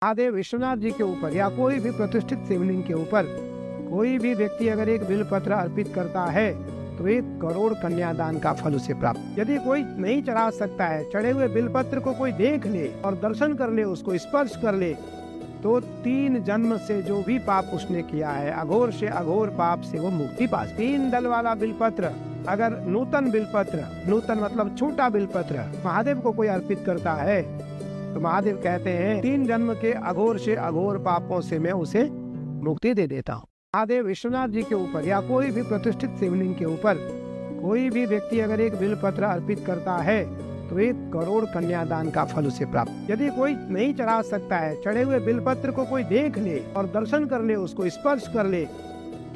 महादेव विश्वनाथ जी के ऊपर या कोई भी प्रतिष्ठित शिवलिंग के ऊपर कोई भी व्यक्ति अगर एक बिलपत्र अर्पित करता है तो 1 करोड़ कन्यादान का फल उसे प्राप्त। यदि कोई नहीं चढ़ा सकता है, चढ़े हुए बिलपत्र को कोई देख ले और दर्शन कर ले, उसको स्पर्श कर ले, तो 3 जन्म से जो भी पाप उसने किया है, अघोर से अघोर पाप से वो मुक्ति पास। 3 दल वाला बिलपत्र, अगर नूतन बिलपत्र, नूतन मतलब छोटा बिलपत्र महादेव को कोई अर्पित करता है तो महादेव कहते हैं 3 जन्म के अघोर से अघोर पापों से मैं उसे मुक्ति दे देता हूँ। महादेव विश्वनाथ जी के ऊपर या कोई भी प्रतिष्ठित शिवलिंग के ऊपर कोई भी व्यक्ति अगर एक बिलपत्र अर्पित करता है तो 1 करोड़ कन्यादान का फल उसे प्राप्त। यदि कोई नहीं चढ़ा सकता है, चढ़े हुए बिलपत्र को कोई देख ले और दर्शन कर ले, उसको स्पर्श कर ले,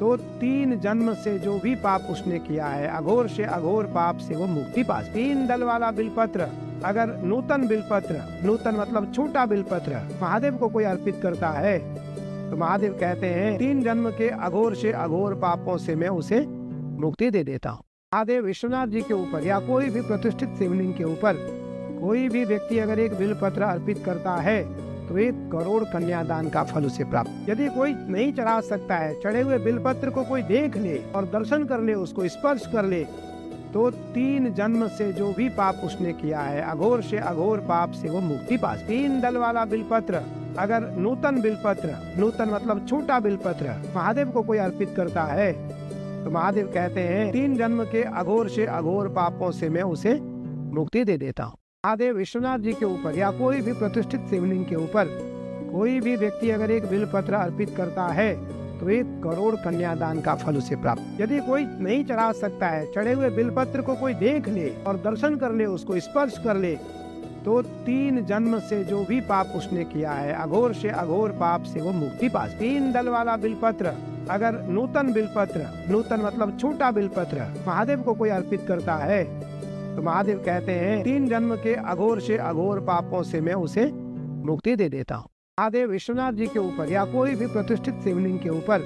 तो 3 जन्म से जो भी पाप उसने किया है, अघोर से अघोर पाप से वो मुक्ति पास। 3 दल वाला बिलपत्र, अगर नूतन बिलपत्र, नूतन मतलब छोटा बिलपत्र महादेव को कोई अर्पित करता है तो महादेव कहते हैं 3 जन्म के अघोर से अघोर पापों से मैं उसे मुक्ति दे देता हूँ। महादेव विश्वनाथ जी के ऊपर या कोई भी प्रतिष्ठित शिवलिंग के ऊपर कोई भी व्यक्ति अगर एक बिलपत्र अर्पित करता है तो 1 करोड़ कन्यादान का फल उसे प्राप्त। यदि कोई नहीं चढ़ा सकता है, चढ़े हुए बिलपत्र को कोई देख ले और दर्शन कर ले, उसको स्पर्श कर ले, तो 3 जन्म से जो भी पाप उसने किया है, अघोर से अघोर पाप से वो मुक्ति पास। 3 दल वाला बिलपत्र, अगर नूतन बिलपत्र, नूतन मतलब छोटा बिलपत्र महादेव को कोई अर्पित करता है तो महादेव कहते हैं 3 जन्म के अघोर से अघोर पापों से मैं उसे मुक्ति दे देता हूँ। महादेव विश्वनाथ जी के ऊपर या कोई भी प्रतिष्ठित शिवलिंग के ऊपर कोई भी व्यक्ति अगर एक बिलपत्र अर्पित करता है तो 1 करोड़ कन्यादान का फल उसे प्राप्त। यदि कोई नहीं चढ़ा सकता है, चढ़े हुए बिलपत्र को कोई देख ले और दर्शन कर ले, उसको स्पर्श कर ले, तो 3 जन्म से जो भी पाप उसने किया है, अघोर से अघोर पाप से वो मुक्ति पास। 3 दल वाला बिलपत्र, अगर नूतन बिलपत्र, नूतन मतलब छोटा बिलपत्र महादेव को कोई अर्पित करता है तो महादेव कहते हैं 3 जन्म के अघोर से अघोर पापों से मैं उसे मुक्ति दे देता हूँ। महादेव विश्वनाथ जी के ऊपर या कोई भी प्रतिष्ठित शिवलिंग के ऊपर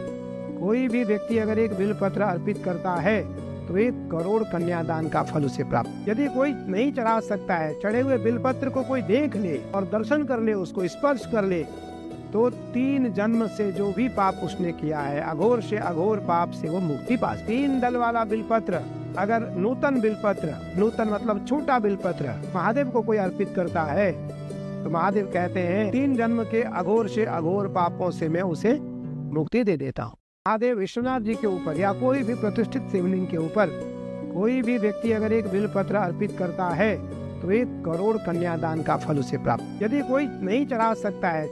कोई भी व्यक्ति अगर एक बिलपत्र अर्पित करता है तो 1 करोड़ कन्यादान का फल उसे प्राप्त। यदि कोई नहीं चढ़ा सकता है, चढ़े हुए बिलपत्र को कोई देख ले और दर्शन कर ले, उसको स्पर्श कर ले, तो 3 जन्म से जो भी पाप उसने किया है, अघोर से अघोर पाप से वो मुक्ति पास। 3 दल वाला बिलपत्र, अगर नूतन बिलपत्र, नूतन मतलब छोटा बिलपत्र महादेव को कोई अर्पित करता है तो महादेव कहते हैं 3 जन्म के अघोर से अघोर पापों से मैं उसे मुक्ति दे देता हूँ। महादेव विश्वनाथ जी के ऊपर या कोई भी प्रतिष्ठित शिवलिंग के ऊपर कोई भी व्यक्ति अगर एक बिलपत्र अर्पित करता है तो 1 करोड़ कन्यादान का फल उसे प्राप्त। यदि कोई नहीं चढ़ा सकता है,